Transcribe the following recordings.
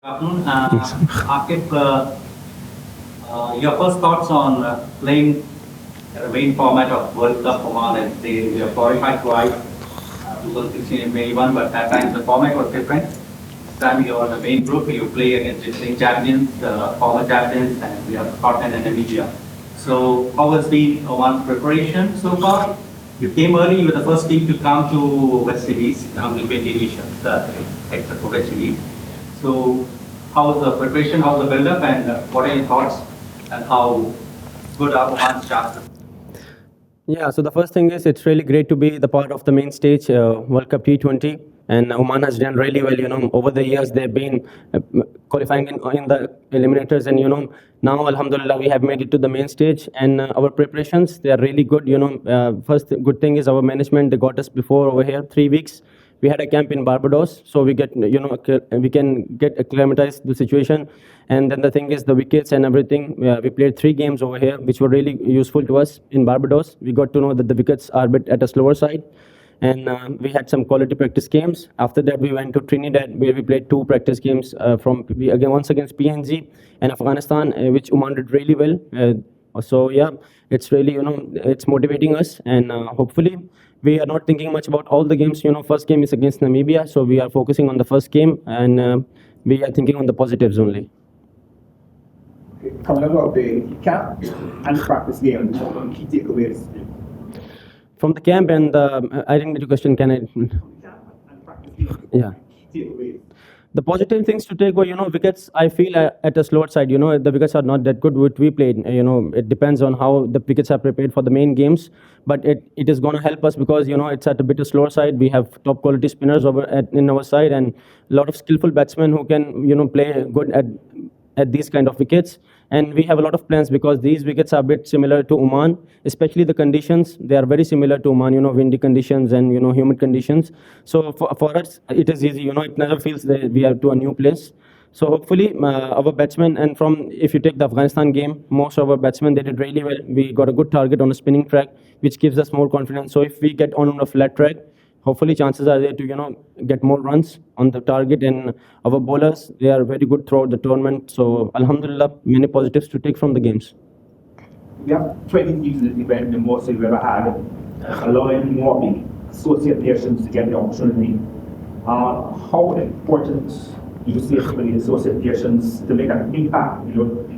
Afternoon. Aqib, your first thoughts on playing the main format of World Cup Oman, and they were qualified twice, 2016 and 21, but at times the format was different. This time you're the main group, you play against the champions, former champions, and we have Scotland and Namibia. So how has been Oman's preparation so far? You came early, you were the first team to come to West Indies, the 20 nations, except for West Indies. So, how was the preparation, how was the build-up, and what are your thoughts, and how good are Oman's chances? Yeah, so the first thing is it's really great to be the part of the main stage, World Cup T20, and Oman has done really well. Over the years they've been qualifying in the eliminators, and now Alhamdulillah we have made it to the main stage, and our preparations they are really good. First good thing is our management they got us before over here 3 weeks. We had a camp in Barbados, so we get we can get acclimatized the situation. And then the thing is the wickets and everything. We played 3 games over here, which were really useful to us in Barbados. We got to know that the wickets are a bit at a slower side, and we had some quality practice games. After that, we went to Trinidad, where we played 2 practice games once against PNG and Afghanistan, which Oman did really well. So yeah, it's really it's motivating us, and hopefully we are not thinking much about all the games. First game is against Namibia, so we are focusing on the first game, and we are thinking on the positives only. Coming about the camp and the practice game, what are the key takeaways? From the camp and I didn't get your question. Can I? Camp and practice game, Yeah. key takeaways. The positive things to take were, wickets. I feel at a slower side. The wickets are not that good. What we played. It depends on how the wickets are prepared for the main games. But it is going to help us because it's at a bit of slower side. We have top quality spinners in our side, and a lot of skillful batsmen who can play good at these kind of wickets. And we have a lot of plans because these wickets are a bit similar to Oman, especially the conditions. They are very similar to Oman, windy conditions and, humid conditions. So for us, it is easy, it never feels that we are to a new place. So hopefully our batsmen, and if you take the Afghanistan game, most of our batsmen, they did really well. We got a good target on a spinning track, which gives us more confidence. So if we get on a flat track, hopefully chances are there to get more runs on the target. And our bowlers they are very good throughout the tournament, so alhamdulillah many positives to take from the games. We have 20 teams in this event, the most we've ever had, allowing more the associate nations to get the opportunity. How important do you see it for the associate nations to make an impact?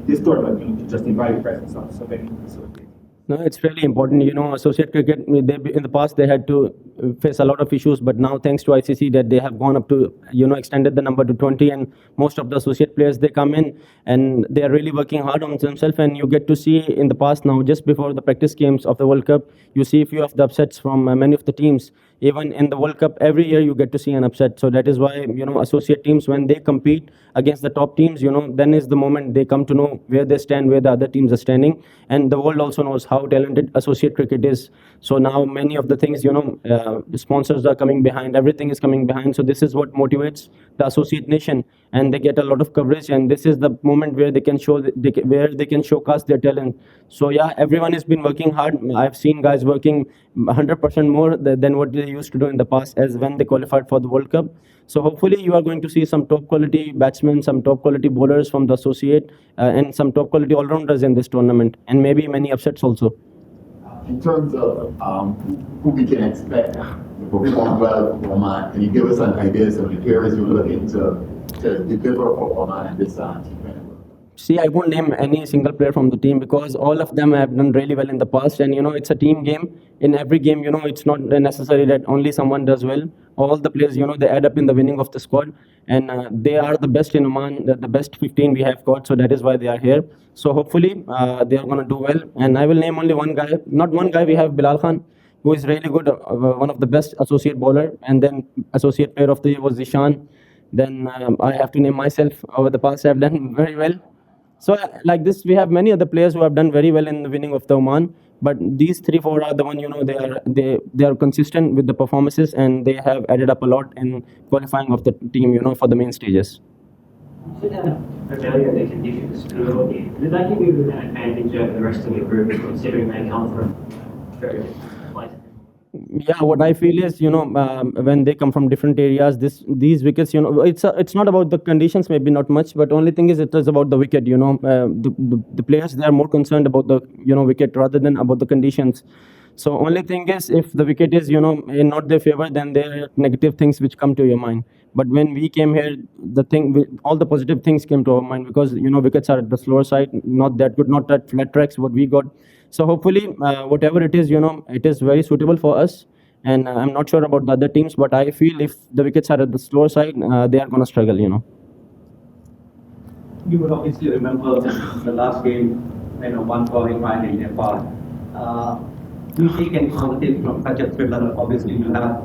This tournament, to justify the presence of so many associates. No, it's really important. Associate cricket, in the past they had to face a lot of issues, but now thanks to ICC that they have gone up to, extended the number to 20, and most of the associate players, they come in and they are really working hard on themselves. And you get to see in the past now, just before the practice games of the World Cup, you see a few of the upsets from many of the teams. Even in the World Cup, every year you get to see an upset. So that is why, associate teams, when they compete against the top teams, then is the moment they come to know where they stand, where the other teams are standing. And the world also knows how talented associate cricket is. So now many of the things, the sponsors are coming behind, everything is coming behind. So this is what motivates the associate nation, and they get a lot of coverage. And this is the moment where they can where they can showcase their talent. So yeah, everyone has been working hard. I've seen guys working 100% more than what they used to do in the past, as when they qualified for the World Cup. So hopefully you are going to see some top quality batsmen, some top quality bowlers from the associate, and some top quality all-rounders in this tournament, and maybe many upsets also. In terms of who we can expect perform well for Oman, can you give us an idea of the players you're looking to deliver for Oman at this time? See, I won't name any single player from the team because all of them have done really well in the past. And, it's a team game. In every game, it's not necessary that only someone does well. All the players, they add up in the winning of the squad. And they are the best in Oman, the best 15 we have got. So that is why they are here. So hopefully they are going to do well. And I will name only one guy. Not one guy, we have Bilal Khan, who is really good, one of the best associate bowler. And then associate player of the year was Zishan. Then I have to name myself. Over the past, I have done very well. So like this, we have many other players who have done very well in the winning of the Oman. But these 3-4 are the one, they are consistent with the performances, and they have added up a lot in qualifying of the team, for the main stages. Familiar the conditions globally. Does that give you an advantage over the rest of the group, considering they come from very different places? Yeah, what I feel is, when they come from different areas, these wickets, it's not about the conditions, maybe not much, but only thing is it is about the wicket. The players, they are more concerned about the wicket rather than about the conditions. So only thing is, if the wicket is in not their favor, then there are negative things which come to your mind. But when we came here, all the positive things came to our mind, because wickets are at the slower side, not that good, not that flat tracks what we got. So hopefully, whatever it is, it is very suitable for us. And I'm not sure about the other teams, but I feel if the wickets are at the slower side, they are going to struggle. You would obviously remember the last game, one qualifying in Nepal. Do you take any positive from such a thriller? Obviously, you have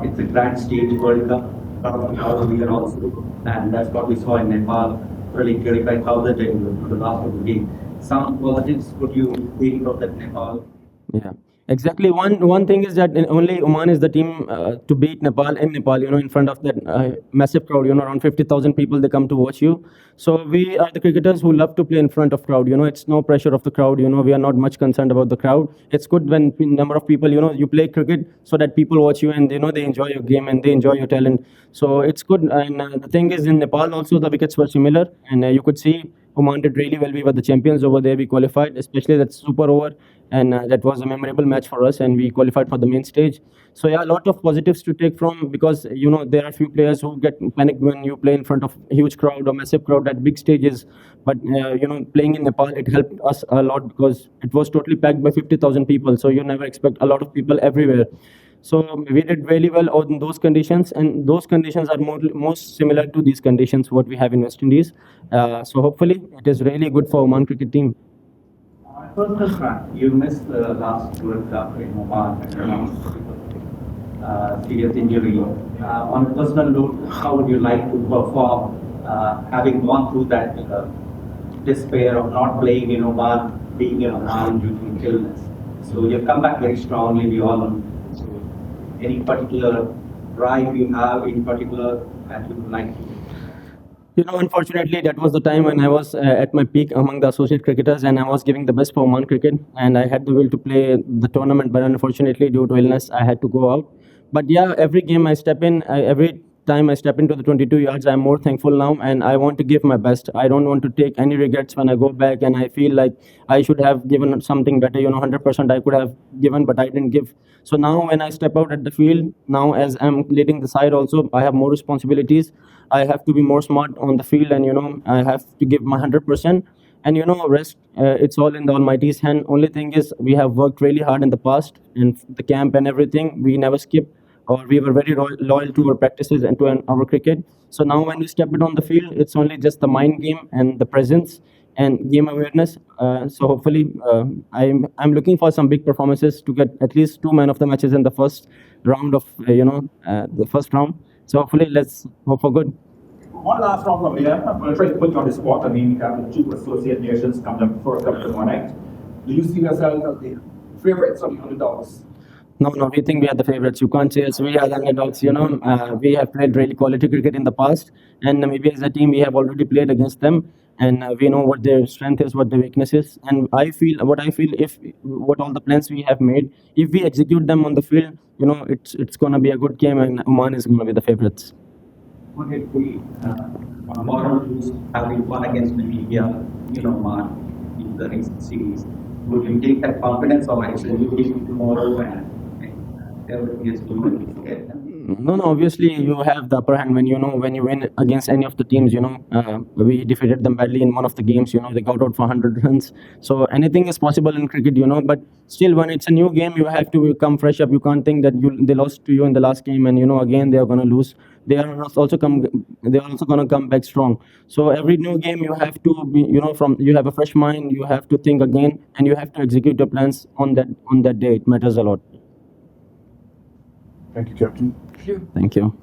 it's a grand stage World Cup, how we are also, and that's what we saw in Nepal, really 35,000 in the last of the game. Some positives would you take from that Nepal? Yeah, exactly. One thing is that only Oman is the team to beat Nepal in Nepal. In front of that massive crowd. Around 50,000 people, they come to watch you. So we are the cricketers who love to play in front of crowd. It's no pressure of the crowd. We are not much concerned about the crowd. It's good when number of people. You play cricket so that people watch you, and they enjoy your game and they enjoy your talent. So it's good. And the thing is, in Nepal also the wickets were similar, and you could see Oman did really well. We were the champions over there. We qualified, especially that super over, and that was a memorable match for us. And we qualified for the main stage. So yeah, a lot of positives to take from, because there are few players who get panicked when you play in front of huge crowd or massive crowd at big stages. But playing in Nepal, it helped us a lot, because it was totally packed by 50,000 people. So you never expect a lot of people everywhere. So we did really well on those conditions, and those conditions are most similar to these conditions what we have in West Indies. So hopefully it is really good for Oman cricket team. Personal front, you missed the last World Cup in Oman, serious injury. On a personal note, how would you like to perform, having gone through that despair of not playing in Oman, being in Oman due to illness? So you've come back very strongly. We all know. So any particular drive you have, in particular that you would like to? Unfortunately, that was the time when I was at my peak among the associate cricketers, and I was giving the best for Oman cricket, and I had the will to play the tournament. But unfortunately, due to illness, I had to go out. But yeah, every game I step in, every time I step into the 22 yards, I'm more thankful now, and I want to give my best. I don't want to take any regrets when I go back, and I feel like I should have given something better. 100% I could have given, but I didn't give. So now when I step out at the field, now as I'm leading the side also, I have more responsibilities. I have to be more smart on the field, and I have to give my 100%. And rest, it's all in the Almighty's hand. Only thing is, we have worked really hard in the past, in the camp and everything. We never skip, or we were very loyal to our practices and to our cricket. So now when we step it on the field, it's only just the mind game and the presence and game awareness. So hopefully, I'm looking for some big performances to get at least 2 man of the matches in the first round of the first round. So hopefully, let's hope for good. One last round from here. I'm going to try to put you on the spot. I mean, we have the two associate nations coming up first up tomorrow night. Do you see yourself as the favourites or the underdogs? No, we think we are the favorites. You can't say us. We are the underdogs. We have played really quality cricket in the past, and Namibia is a team we have already played against them, and we know what their strength is, what their weakness is. And I feel, if what all the plans we have made, if we execute them on the field, it's gonna be a good game, and Oman is gonna be the favorites. What if we, on moral rules, having won against Namibia, Oman, in the recent series, would you take that confidence, or actually you take it tomorrow and everything is going to get them? No, obviously you have the upper hand when when you win against any of the teams. We defeated them badly in one of the games. They got out for 100 runs. So anything is possible in cricket. But still, when it's a new game, you have to come fresh up. You can't think that they lost to you in the last game, and again they are going to lose. They are also going to come back strong. So every new game you have to be, you have a fresh mind. You have to think again, and you have to execute your plans on that day. It matters a lot. Thank you, Captain. Thank you.